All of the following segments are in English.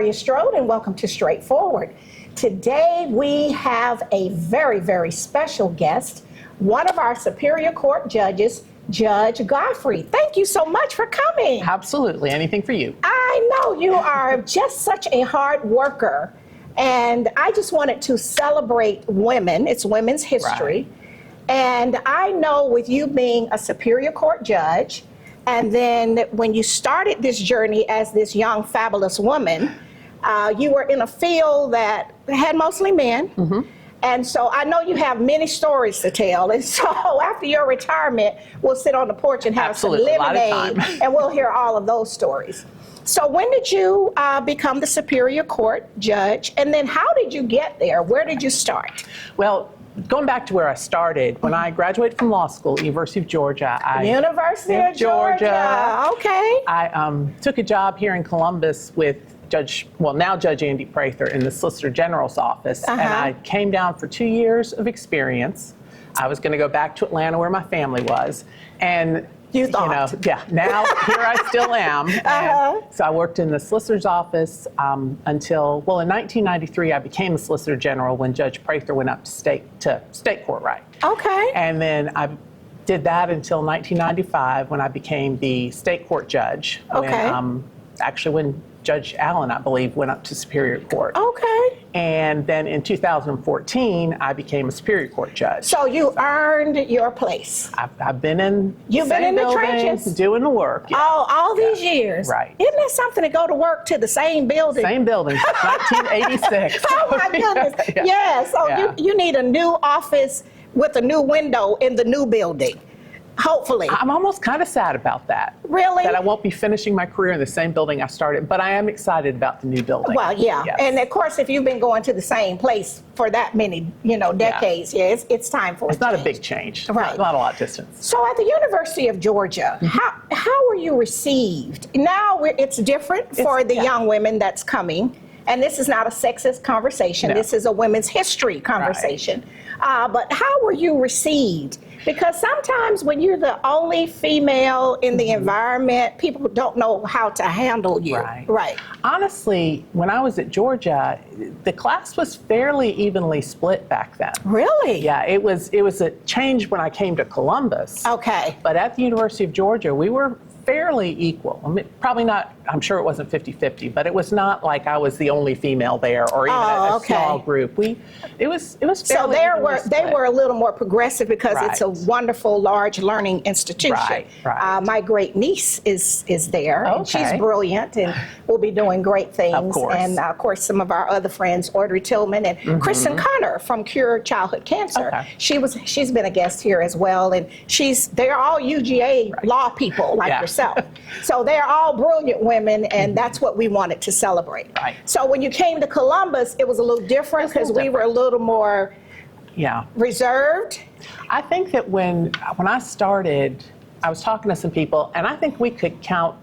Gloria Strode, and welcome to Straightforward. Today we have a very, very special guest, one of our Superior Court judges, Judge Gottfried. Thank you so much for coming. Absolutely. Anything for you. I know you are just such a hard worker, and I just wanted to celebrate women. It's Women's History. Right. And I know with you being a Superior Court judge, and then when you started this journey as this young, fabulous woman, you were in a field that had mostly men. Mm-hmm. And so I know you have many stories to tell. And so after your retirement, we'll sit on the porch and have some lemonade, and we'll hear all of those stories. So when did you become the Superior Court judge? And then how did you get there? Where did you start? Well, going back to where I started, when I graduated from law school, University of Georgia. University of Georgia. Okay. I took a job here in Columbus with now Judge Andy Prather in the Solicitor General's office. And I came down for 2 years of experience. I was going to go back to Atlanta where my family was. And you thought. Now here I still am. So I worked in the solicitor's office until, in 1993, I became the Solicitor General when Judge Prather went up to state court, right? Okay. And then I did that until 1995 when I became the state court judge. Okay. When Judge Allen, I believe, went up to Superior Court. Okay. And then in 2014, I became a Superior Court judge. So you earned your place. I've been in You've been in the trenches, doing the work. Yeah. All these years. Right. Isn't that something to go to work to the same building? Same building, 1986. Oh my goodness. Yeah. So you need a new office with a new window in the new building. Hopefully. I'm almost kind of sad about that. Really? That I won't be finishing my career in the same building I started, but I am excited about the new building. Well, yeah. Yes. And of course, if you've been going to the same place for that many, decades, it's time for It's not a big change. Right. Not a lot of distance. So at the University of Georgia, how were you received? Now it's different for the young women that's coming. And this is not a sexist conversation. No. This is a women's history conversation. Right. But how were you received? Because sometimes when you're the only female in the environment, people don't know how to handle you. Right. Honestly, when I was at Georgia, the class was fairly evenly split back then. Really? Yeah, it was a change when I came to Columbus. Okay. But at the University of Georgia, we were fairly equal. I mean, probably not, I'm sure it wasn't 50-50, but it was not like I was the only female there or even a small group. It was fairly So they were a little more progressive because it's a wonderful, large learning institution. Right. My great niece is there, and she's brilliant and will be doing great things. Of course. And of course, some of our other friends, Audrey Tillman and Kristen Connor from Cure Childhood Cancer. Okay. She's been a guest here as well, and they're all UGA law people like yourself. So they're all brilliant women, and that's what we wanted to celebrate. Right. So when you came to Columbus, it was a little different because we were a little more reserved. I think that when I started, I was talking to some people, and I think we could count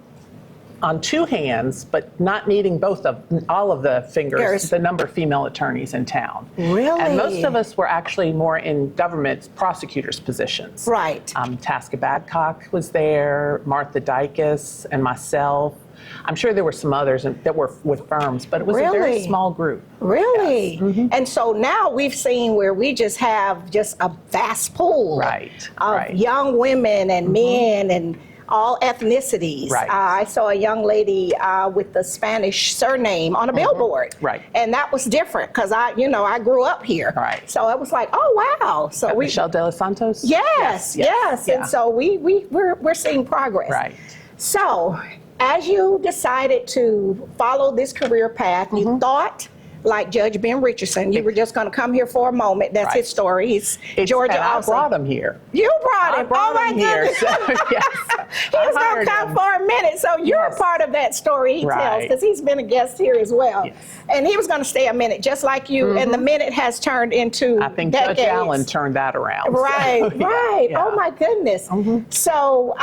on two hands, but not needing all of the fingers, the number of female attorneys in town. Really? And most of us were actually more in government prosecutors' positions. Right. Tasca Babcock was there, Martha Dykes, and myself. I'm sure there were some others that were with firms, but it was a very small group. Really? Yes. And so now we've seen where we just have just a vast pool of young women and men and all ethnicities. Right. I saw a young lady with the Spanish surname on a billboard. Right. And that was different because I grew up here. Right. So it was like, oh wow. So Michelle De Los Santos? Yes. Yeah. And so we're seeing progress. Right. So as you decided to follow this career path, you thought, like Judge Ben Richardson, you were just going to come here for a moment. That's his story. He's Georgia. And I brought him here. You brought him. Oh my goodness. He was going to come for a minute. So you're a part of that story he tells because he's been a guest here as well. Yes. And he was going to stay a minute, just like you. And the minute has turned into I think decades. Judge Allen turned that around. Right. Yeah. Oh my goodness. So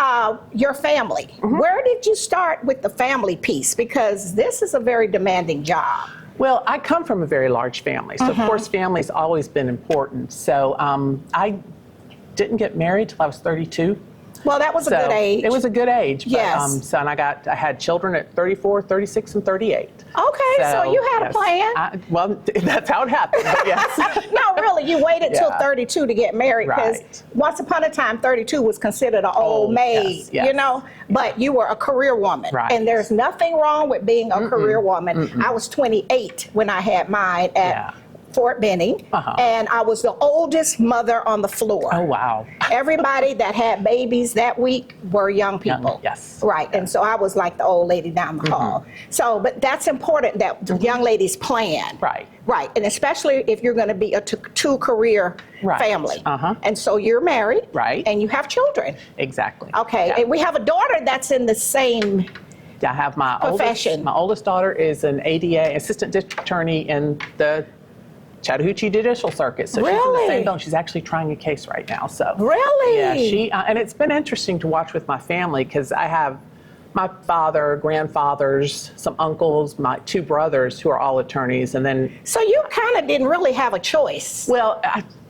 your family. Where did you start with the family piece? Because this is a very demanding job. Well, I come from a very large family, so of course family's always been important. So I didn't get married till I was 32. Well, that was a good age. It was a good age. But, yes. and I had children at 34, 36, and 38. Okay, so you had a yes, plan. well, that's how it happened, but yes. No, really, you waited till Yeah. 32 to get married because Right. once upon a time, 32 was considered an old maid, yes, yes. you know? But you were a career woman. Right. And there's nothing wrong with being a career woman. I was 28 when I had mine at Yeah. Fort Benning, and I was the oldest mother on the floor. Oh, wow. Everybody that had babies that week were young people. Yes. Right. And so I was like the old lady down the hall. So, but that's important that young ladies plan. Right. Right. And especially if you're going to be a two-career Right. family. Uh-huh. And so you're married. Right. And you have children. Exactly. Okay. Yeah. And we have a daughter that's in the same. I have my Profession. my oldest daughter is an ADA, assistant district attorney in the Chattahoochee Judicial Circuit. So she's in Really? the same building. She's actually trying a case right now. So Really? yeah, she and it's been interesting to watch with my family because I have my father, grandfathers, some uncles, my two brothers who are all attorneys, and then So you kind of didn't really have a choice. well,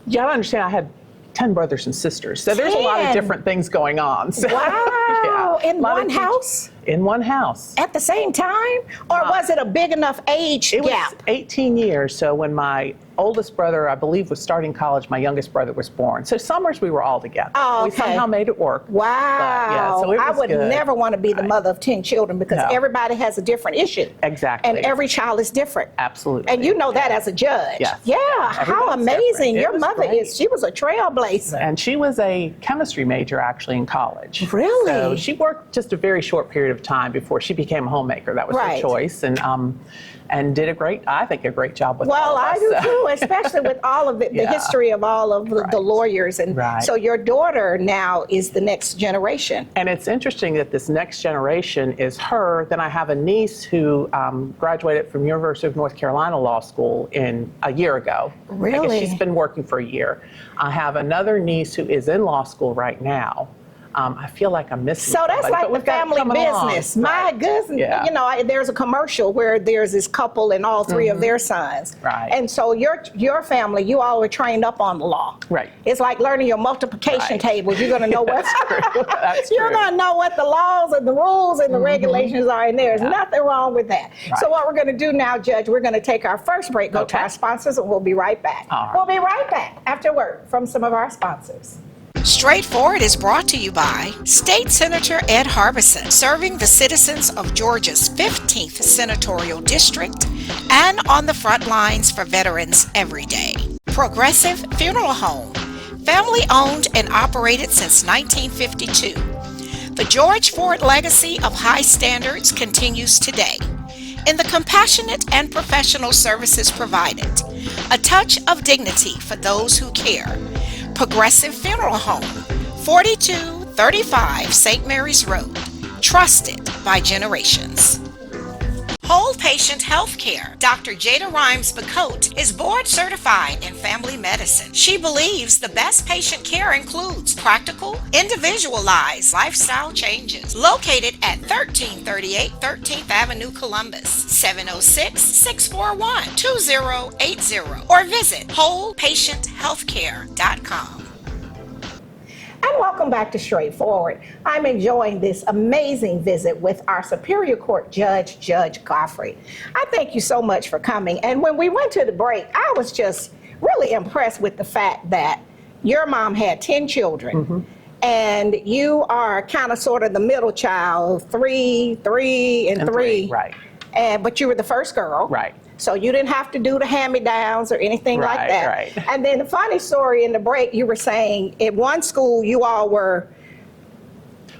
you gotta understand I had 10 brothers and sisters, so there's a lot of 10? different things going on. So, Wow. yeah, In a lot of one teach- house? In one house. At the same time? Or was it a big enough age It was gap? 18 years. So when my oldest brother, I believe, was starting college, my youngest brother was born. So summers we were all together. Oh, We okay. somehow made it work. Wow. But, yeah, so it I was would good. never want to be the mother of 10 children because No. everybody has a different issue. Exactly. And every child is different. Absolutely. And you know that as a judge. Yes. Yeah. Yeah. How Everybody's amazing. different. It Your was mother great. she was a trailblazer. And she was a chemistry major actually in college. Really? So she worked just a very short period of time before she became a homemaker. That was Right. her choice, and did a great job with Well, all of I us, do so. too, especially with all of the Yeah. history of all of the Right. lawyers. And Right. so your daughter now is the next generation. And it's interesting that this next generation is her. Then I have a niece who graduated from University of North Carolina Law School a year ago. I Really? guess she's been working for a year. I have another niece who is in law school right now. I feel like I'm missing So that's somebody, like but the we've got it family coming along. business. My Right. goodness, Yeah. you know, there's a commercial where there's this couple and all three of their sons. Right. And so your family, you all were trained up on the law. Right. It's like learning your multiplication Right. table. You're going to know what That's you're true. going to know what the laws and the rules and the regulations are, and there's nothing wrong with that. Right. So what we're going to do now, Judge, we're going to take our first break, go to Okay. our sponsors, and we'll be right back. All right. We'll be right back after word from some of our sponsors. Straightforward is brought to you by State Senator Ed Harbison, serving the citizens of Georgia's 15th Senatorial District and on the front lines for veterans every day. Progressive Funeral Home, family owned and operated since 1952. The George Ford legacy of high standards continues today in the compassionate and professional services provided, a touch of dignity for those who care. Progressive Funeral Home, 4235 St. Mary's Road, trusted by generations. Whole Patient Healthcare. Dr. Jada Rimes-Bacote is board certified in family medicine. She believes the best patient care includes practical, individualized lifestyle changes. Located at 1338 13th Avenue, Columbus, 706-641-2080, or visit wholepatienthealthcare.com. And welcome back to Straightforward. I'm enjoying this amazing visit with our Superior Court Judge, Judge Gottfried. I thank you so much for coming. And when we went to the break, I was just really impressed with the fact that your mom had 10 children. And you are kind of sort of the middle child, three, and three. Right. But you were the first girl. Right. So you didn't have to do the hand-me-downs or anything like Right, that. right. And then the funny story in the break, you were saying at one school you all were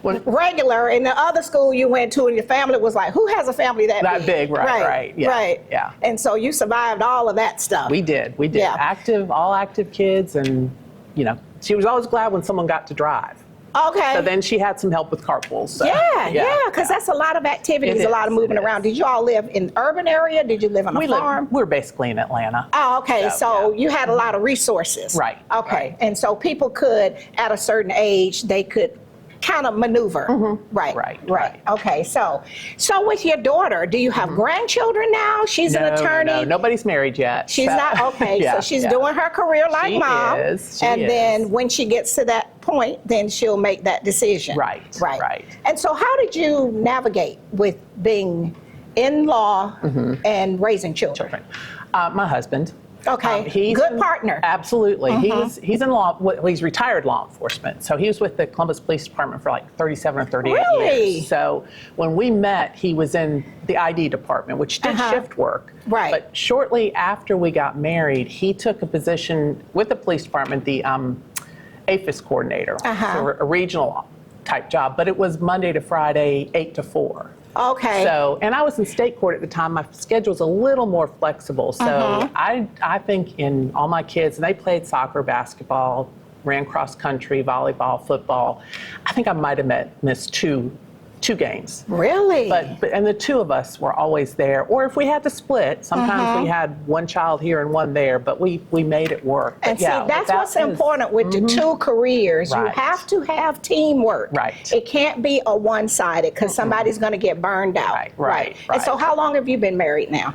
regular, and the other school you went to and your family was like, who has a family that big? Right. Yeah. Right. Yeah. And so you survived all of that stuff. We did. Yeah. All active kids, and she was always glad when someone got to drive. Okay. So then she had some help with carpools. So, yeah, because that's a lot of activities, It a lot of is, moving it around. is. Did you all live in urban area? Did you live on a farm? We're basically in Atlanta. Oh, okay. So yeah. you had a lot of resources. Right, Okay. right. And so people could, at a certain age, they could kind of maneuver. Right. Right. Okay. So with your daughter, do you have grandchildren now? She's an attorney. No, nobody's married yet. She's so- not okay. Yeah, So she's yeah. doing her career like She mom. is, she and is. then when she gets to that point, then she'll make that decision. Right. And so how did you navigate with being in law and raising children? My husband. Okay, He's good partner. Absolutely. He's in law. Well, he's retired law enforcement. So he was with the Columbus Police Department for like 37 or 38 Really? years. So when we met, he was in the ID department, which did shift work. Right. But shortly after we got married, he took a position with the police department, the APHIS coordinator, for a regional type job. But it was Monday to Friday, 8 to 4. Okay. So, and I was in state court at the time. My schedule was a little more flexible. So I think in all my kids, and they played soccer, basketball, ran cross country, volleyball, football. I think I might have missed two games. Really? But and the two of us were always there. Or if we had to split, sometimes we had one child here and one there, but we made it work. And but yeah, see, that's what's important with the two careers. You Right. have to have teamwork. Right. It can't be a one-sided because somebody's going to get burned out. Right. And so how long have you been married now?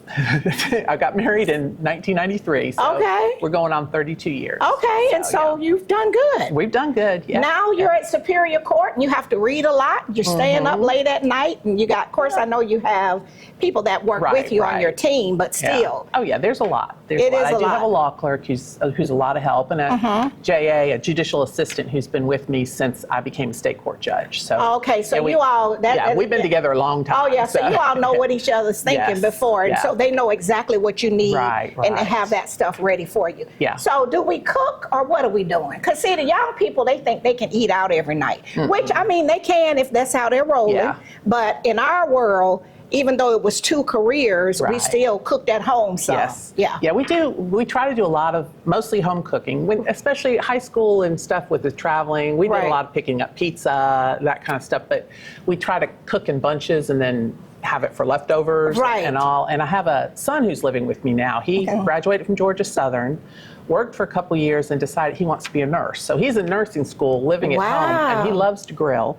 I got married in 1993, so Okay. we're going on 32 years. Okay, and so you've done good. We've done good. Yeah. Now you're at Superior Court and you have to read a lot. You're staying up late at night and you got, of course, I know you have people that work with you on your team, but still. Oh yeah, there's a lot. There's It a lot. is I a do lot. have a law clerk who's a lot of help, and a JA, a judicial assistant who's been with me since I became a state court judge. So Okay, so yeah, you all. we've been together a long time. Oh yeah, so you all know what each other's thinking Yes, before, and yeah. so they know exactly what you need, Right, and they right. have that stuff ready for you. Yeah. So do we cook or what are we doing? Because see, the young people, they think they can eat out every night, which I mean they can if that's how they're rolling. Yeah. But in our world, even though it was two careers, we Right. still cooked at home some. Yes. Yeah. Yeah, we do. We try to do a lot of mostly home cooking, especially high school and stuff with the traveling. We did Right. a lot of picking up pizza, that kind of stuff. But we try to cook in bunches and then have it for leftovers Right. and all. And I have a son who's living with me now. He graduated from Georgia Southern, worked for a couple years, and decided he wants to be a nurse. So he's in nursing school, living at home, and he loves to grill.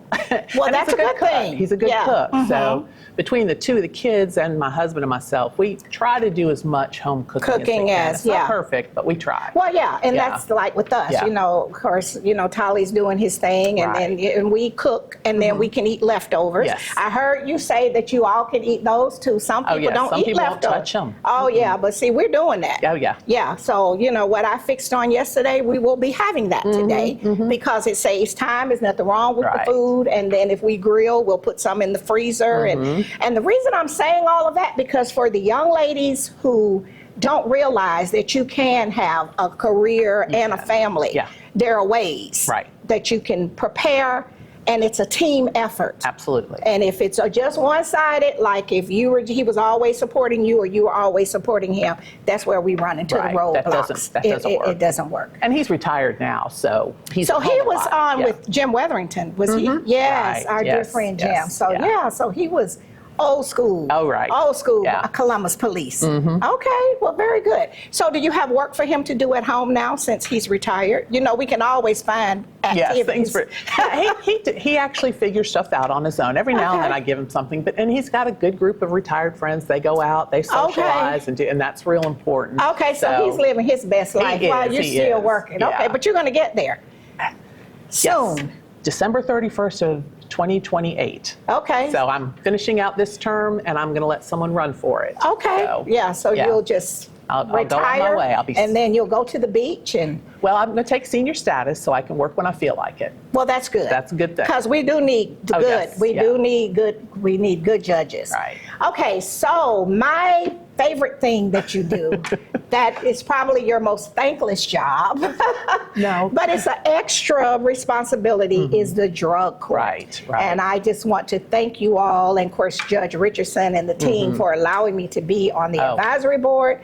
Well, And that's he's a good cook. thing. He's a good Yeah. cook. So between the two, the kids and my husband and myself, we try to do as much home cooking as we can. It's not perfect, but we try. Well, yeah, and Yeah. that's like with us, Yeah. you know, of course, you know, Tolly's doing his thing and Right. then and we cook and then we can eat leftovers. Yes. I heard you say that you all can eat those too. Some people yes, don't some eat people won't leftovers. touch 'em. Oh, yeah, but see, we're doing that. Oh, yeah. Yeah, so, you know, what I fixed on yesterday, we will be having that today because it saves time. There's nothing wrong with Right. the food. And then if we grill, we'll put some in the freezer. And the reason I'm saying all of that, because for the young ladies who don't realize that you can have a career and a family, Yeah. there are ways Right. that you can prepare, and it's a team effort. Absolutely. And if it's just one-sided, like if he was always supporting you or you were always supporting him, that's where we run into Right. the roadblocks. That doesn't work. It doesn't work. And he's retired now, so he's So at home he a was lot. on Yeah. with Jim Weatherington, was he? Yes, Right. our dear Yes. friend Jim. Yes. So Yeah. so he was old school. Oh, right. Old school Yeah. Columbus Police. Okay, well, very good. So do you have work for him to do at home now since he's retired? You know, we can always find activities. Yes, things for he actually figures stuff out on his own. Every now and then I give him something, and he's got a good group of retired friends. They go out, they socialize, and that's real important. Okay, so he's living his best life while you're he still is. working. Yeah. Okay, but you're going to get there soon. Yes. December 31st of 2028. Okay. So I'm finishing out this term, and I'm going to let someone run for it. Okay. So yeah. you'll just I'll retire, go on my way. I'll be and then you'll go to the beach and. Well, I'm going to take senior status so I can work when I feel like it. Well, that's good. That's a good thing. Because we do need Oh, good. yes, We yeah. do need good. We need good judges. Right. Okay. So my favorite thing that you do, that is probably your most thankless job. No. But it's an extra responsibility is the drug court. Right, right. And I just want to thank you all, and of course Judge Richardson and the team for allowing me to be on the advisory board.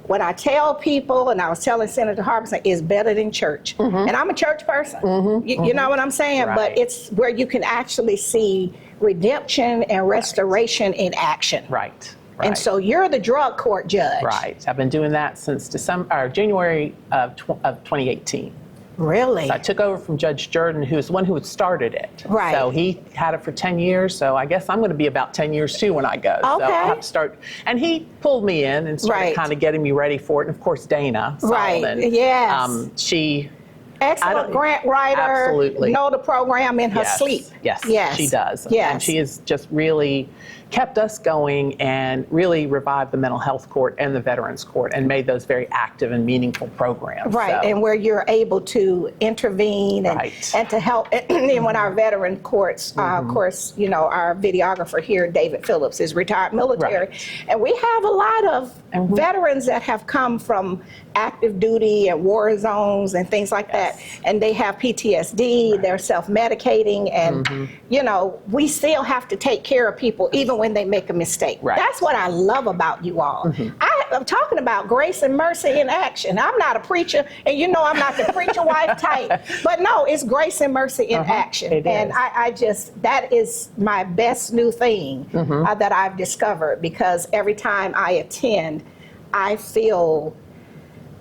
When I tell people, and I was telling Senator Harbison, it's better than church. And I'm a church person. You know what I'm saying? Right. But it's where you can actually see redemption and restoration in action. Right. And so you're the drug court judge. Right. I've been doing that since January of 2018. Really? So I took over from Judge Jordan, who's the one who had started it. Right. So he had it for 10 years, so I guess I'm going to be about 10 years too when I go. So Okay. I'll have to start. And he pulled me in and started Right. kind of getting me ready for it. And of course, Dana Solomon. Right. Yes. She... Excellent grant writer. Absolutely. Know the program in her sleep. Yes, Yes. she does. Yes. And she is just really kept us going and really revived the mental health court and the veterans court and made those very active and meaningful programs. Right, So, and where you're able to intervene and to help. And when our veteran courts, of course, you know, our videographer here, David Phillips, is retired military. Right. And we have a lot of veterans that have come from active duty and war zones and things like that. And they have PTSD, they're self-medicating, and, you know, we still have to take care of people even when they make a mistake. Right. That's what I love about you all. I'm talking about grace and mercy in action. I'm not a preacher, and you know I'm not the preacher wife type, but no, it's grace and mercy in action. It and is. I just, that is my best new thing that I've discovered, because every time I attend, I feel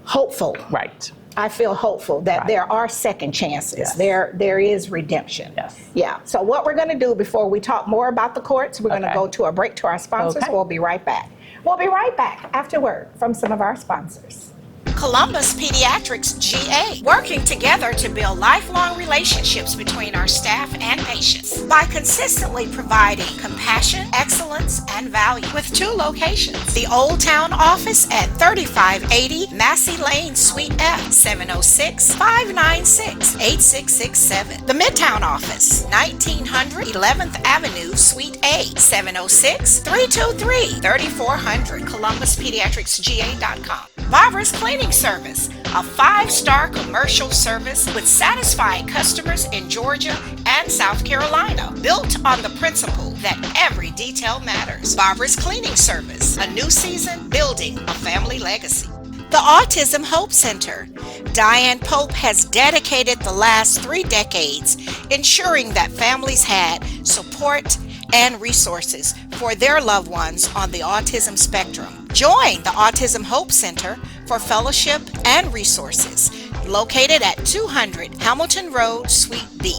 hopeful. Right. I feel hopeful that there are second chances. Yes. There is redemption. Yes. Yeah. So what we're going to do before we talk more about the courts, we're going to go to a break to our sponsors. Okay. We'll be right back. We'll be right back after word from some of our sponsors. Columbus Pediatrics GA, working together to build lifelong relationships between our staff and patients by consistently providing compassion, excellence, and value with 2 locations. The Old Town office at 3580 Massey Lane, Suite F, 706-596-8667. The Midtown office, 1900 11th Avenue, Suite A, 706-323-3400. ColumbusPediatricsGA.com. Barbara's Cleaning Service, a 5-star commercial service with satisfied customers in Georgia and South Carolina, built on the principle that every detail matters. Barbara's Cleaning Service, a new season building a family legacy. The Autism Hope Center. Diane Pope has dedicated the last 3 decades ensuring that families had support and resources for their loved ones on the autism spectrum. Join the Autism Hope Center for fellowship and resources, located at 200 Hamilton Road, Suite B,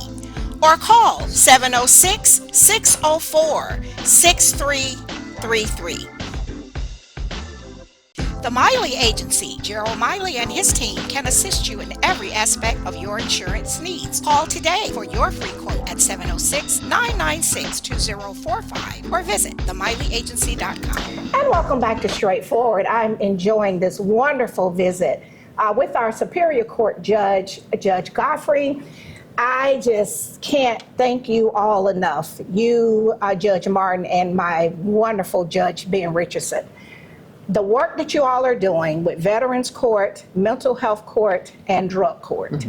or call 706-604-6333. The Miley Agency, Gerald Miley and his team can assist you in every aspect of your insurance needs. Call today for your free quote at 706-996-2045 or visit themiley.agency.com. And welcome back to Straightforward. I'm enjoying this wonderful visit with our Superior Court Judge, Judge Gottfried. I just can't thank you all enough. You, Judge Martin, and my wonderful Judge Ben Richardson. The work that you all are doing with Veterans Court, Mental Health Court, and Drug Court,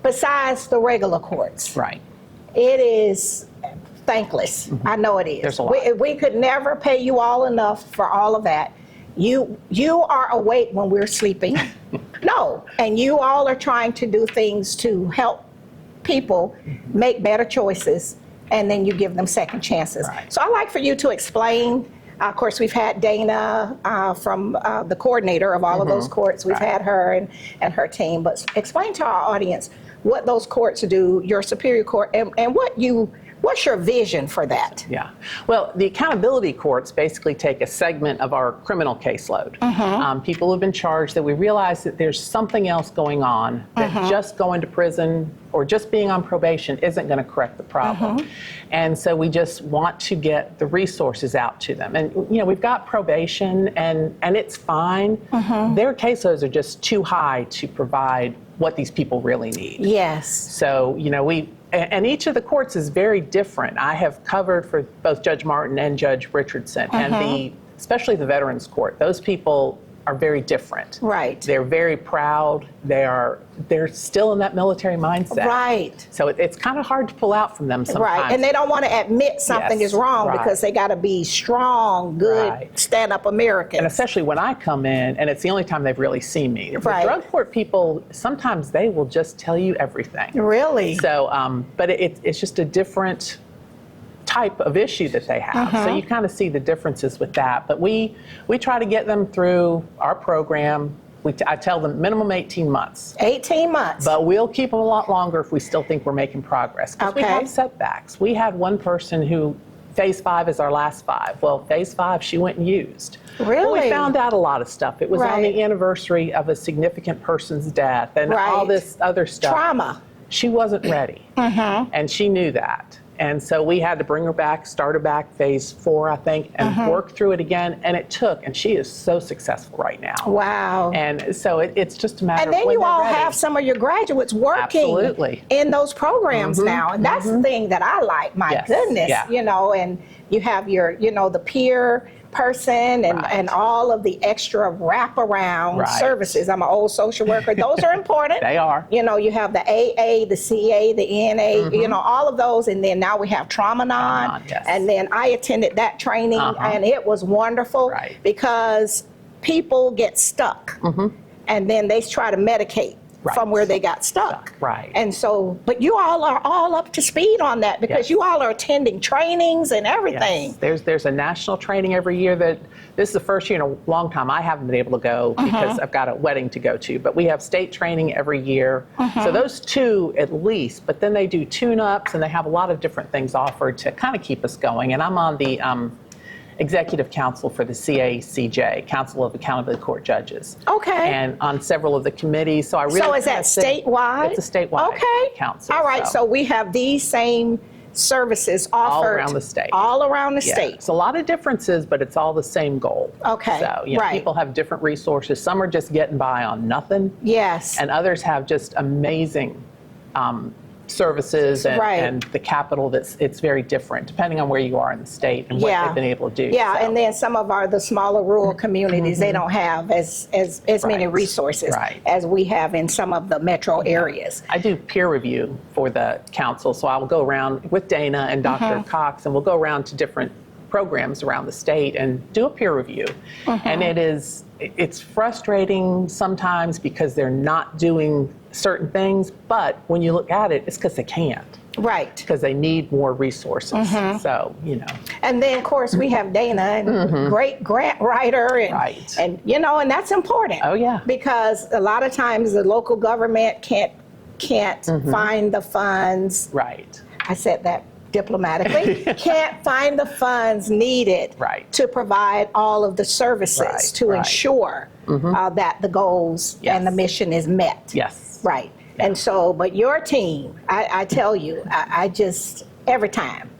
besides the regular courts. Right. It is thankless. I know it is. There's a lot. We could never pay you all enough for all of that. You are awake when we're sleeping. No, and you all are trying to do things to help people make better choices, and then you give them second chances. Right. So I'd like for you to explain. Of course, we've had Dana from the coordinator of all of those courts. We've had her and her team. But explain to our audience what those courts do, your Superior Court, and what's your vision for that? Yeah. Well, the accountability courts basically take a segment of our criminal caseload. People who've been charged that we realize that there's something else going on, that just going to prison or just being on probation isn't going to correct the problem. And so we just want to get the resources out to them. And, you know, we've got probation and it's fine. Their caseloads are just too high to provide what these people really need. Yes. So, you know, and each of the courts is very different. I have covered for both Judge Martin and Judge Richardson, and especially the Veterans Court. Those people are very different. Right. They're very proud. They're still in that military mindset. Right. So it's kind of hard to pull out from them sometimes. Right, and they don't want to admit something is wrong because they got to be strong, good, stand-up Americans. And especially when I come in, and it's the only time they've really seen me. The drug court people, sometimes they will just tell you everything. Really? So, but it's just a different type of issue that they have. So you kind of see the differences with that. But we try to get them through our program. I tell them minimum 18 months. 18 months. But we'll keep them a lot longer if we still think we're making progress. Because we have setbacks. We had one person who, phase 5 is our last 5. Well, phase 5, she went and used. Really? Well, we found out a lot of stuff. It was on the anniversary of a significant person's death and all this other stuff. Trauma. She wasn't ready. And she knew that. And so we had to bring her back, start her back phase 4, I think, and work through it again. And it took, and she is so successful right now. Wow. And so it's just a matter and of then when you they're all ready. have some of your graduates working Absolutely. in those programs now. And that's the thing that I like. My Yes. goodness, Yeah. you know, and you have your, you know, the peer person and, Right. and all of the extra wraparound Right. services. I'm an old social worker. Those are important. They are. You know, you have the AA, the CA, the NA, you know, all of those. And then now we have Trauma-Non. Yes. And then I attended that training and it was wonderful Right. because people get stuck and then they try to medicate from where they got stuck. Right. And so, but you all are all up to speed on that because Yes. you all are attending trainings and everything. Yes. There's a national training every year that this is the first year in a long time I haven't been able to go because I've got a wedding to go to. But we have state training every year. So those 2 at least, but then they do tune-ups and they have a lot of different things offered to kind of keep us going. And I'm on the Executive Council for the CACJ, Council of Accountability Court Judges. Okay. And on several of the committees. So I really So is that kinda sit- statewide? It's a statewide Okay. council. All right. So we have these same services offered around the state. All around the Yeah, state. it's a lot of differences, but it's all the same goal. Okay, So, you know, right. people have different resources. Some are just getting by on nothing, Yes. and others have just amazing services and, Right. and the capital it's very different depending on where you are in the state and what they've been able to do. Yeah, So, and then some of the smaller rural communities, they don't have as many Right. resources Right. as we have in some of the metro areas. I do peer review for the council, so I will go around with Dana and Dr. Cox, and we'll go around to different programs around the state and do a peer review. And it's frustrating sometimes because they're not doing certain things, but when you look at it, it's because they can't, Right. because they need more resources. So, you know. And then, of course, we have Dana, and great grant writer, and, Right. and you know, and that's important. Oh, yeah. Because a lot of times the local government can't find the funds. Right. I said that diplomatically. Can't find the funds needed Right. to provide all of the services Right, to right. ensure that the goals Yes. and the mission is met. Yes. Right. And so, but your team, I tell you, I just, every time,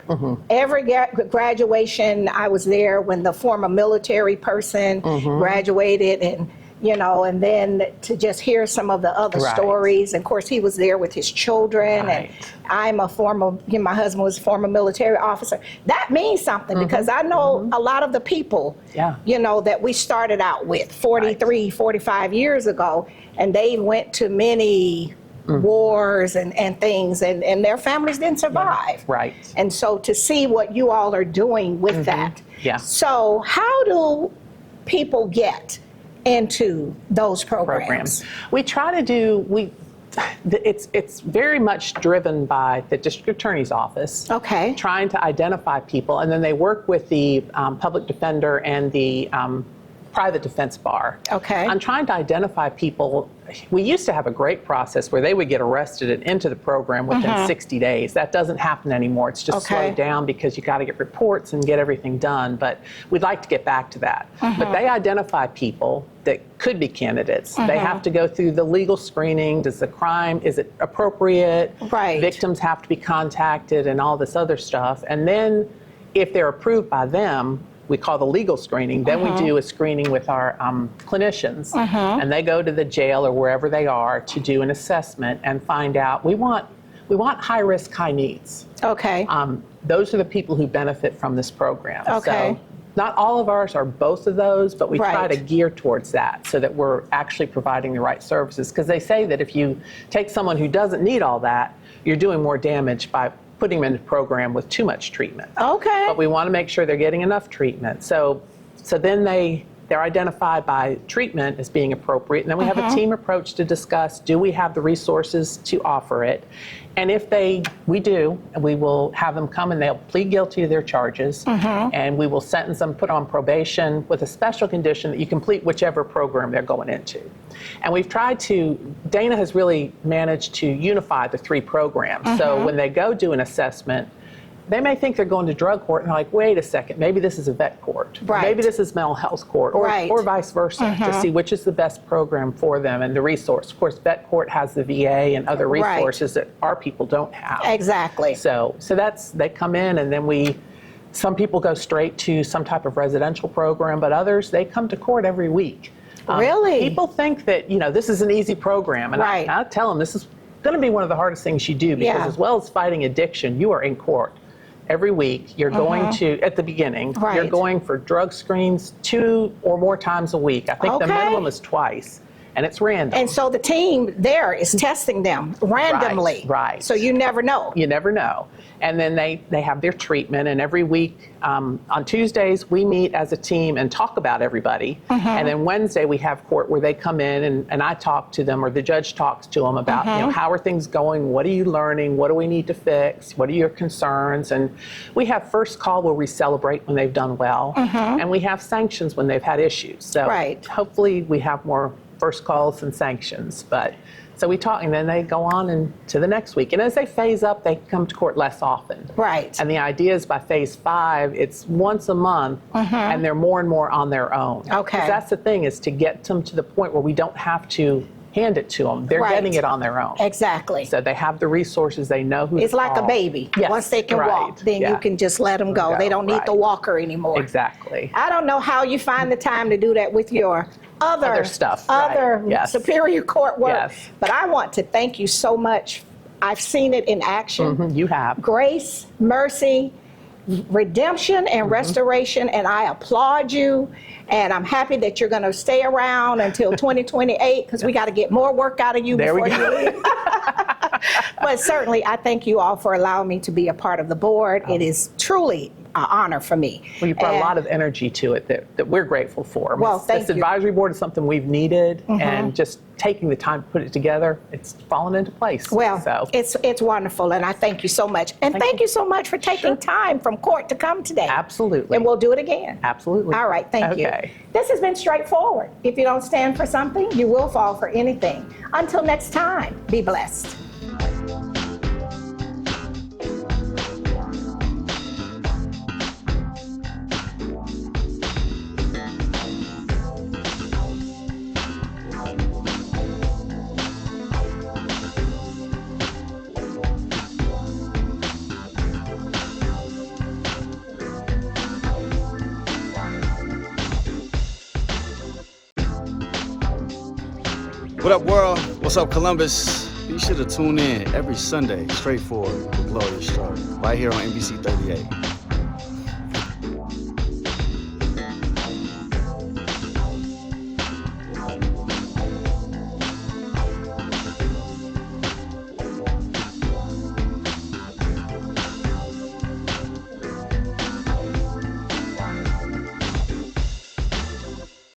every graduation, I was there when the former military person graduated, and, you know, and then to just hear some of the other Right. stories. And of course, he was there with his children, Right. and I'm a former, you know, my husband was a former military officer. That means something because I know a lot of the people, Yeah. you know, that we started out with 43, 45 years ago, and they went to many wars and things, and their families didn't survive. Right. And so to see what you all are doing with that. Yeah. So how do people get into those programs? We try to do, it's very much driven by the district attorney's office. Okay. Trying to identify people, and then they work with the public defender and the private defense bar. Okay. I'm trying to identify people. We used to have a great process where they would get arrested and into the program within 60 days. That doesn't happen anymore. It's just Okay. slowed down because you got to get reports and get everything done. But we'd like to get back to that. But they identify people that could be candidates. They have to go through the legal screening. Is it appropriate? Right. Victims have to be contacted and all this other stuff. And then if they're approved by them, we call the legal screening. Then we do a screening with our clinicians, and they go to the jail or wherever they are to do an assessment and find out. We want high risk, high needs. Okay. Those are the people who benefit from this program. Okay. So not all of ours are both of those, but we try Right. to gear towards that so that we're actually providing the right services. Because they say that if you take someone who doesn't need all that, you're doing more damage by putting them in a program with too much treatment. Okay. But we want to make sure they're getting enough treatment. So then they're identified by treatment as being appropriate. And then we have a team approach to discuss, do we have the resources to offer it? And if we do, and we will have them come and they'll plead guilty to their charges. And we will sentence them, put on probation with a special condition that you complete whichever program they're going into. And we've tried to, Dana has really managed to unify the 3 programs. So when they go do an assessment, they may think they're going to drug court and they're like, wait a second, maybe this is a vet court. Right. Maybe this is mental health court, or, Right. or vice versa, to see which is the best program for them and the resource. Of course, vet court has the VA and other Right. resources that our people don't have. Exactly. So that's, they come in and then some people go straight to some type of residential program, but others, they come to court every week. Really? People think that, this is an easy program. And Right. I tell them this is going to be one of the hardest things you do, because Yeah. as well as fighting addiction, you are in court every week. You're going to, at the beginning, Right. you're going for drug screens 2 or more times a week. I think the Okay. minimum is twice, and it's random. And so the team there is testing them randomly. Right. So you never know. You never know. And then they have their treatment, and every week on Tuesdays we meet as a team and talk about everybody. And then Wednesday we have court where they come in and I talk to them, or the judge talks to them about how are things going, what are you learning, what do we need to fix, what are your concerns. And we have first call where we celebrate when they've done well, and we have sanctions when they've had issues. So Right. hopefully we have more first calls and sanctions. But so we talk, and then they go on and to the next week. And as they phase up, they come to court less often. Right. And the idea is by phase 5, it's once a month, and they're more and more on their own. Okay. 'Cause that's the thing, is to get them to the point where we don't have to hand it to them. They're Right. getting it on their own. Exactly. So they have the resources, they know who It's to like a call. baby. Yes, Once they can right. walk, then Yeah. you can just let them go. They don't need the Right. walker anymore. Exactly. I don't know how you find the time to do that with your other stuff, right. other Yes. Superior Court work. Yes. But I want to thank you so much. I've seen it in action. You have. Grace, mercy, redemption, and restoration, and I applaud you. And I'm happy that you're going to stay around until 2028, because we got to get more work out of you There we before go. you leave. But certainly, I thank you all for allowing me to be a part of the board. It is truly an honor for me. Well, you brought a And- lot of energy to it that we're grateful for. I mean, Well, thank this you. advisory board is something we've needed, and just taking the time to put it together, it's fallen into place. Well, so it's wonderful, and I thank you so much. And thank you so much for taking time from court to come today. absolutely. And we'll do it again. Absolutely. All right, thank you. Okay. This has been straightforward. If you don't stand for something, you will fall for anything. Until next time, be blessed. What up, world? What's up, Columbus? Be sure to tune in every Sunday, Straightforward with Gloria Strode, right here on NBC 38.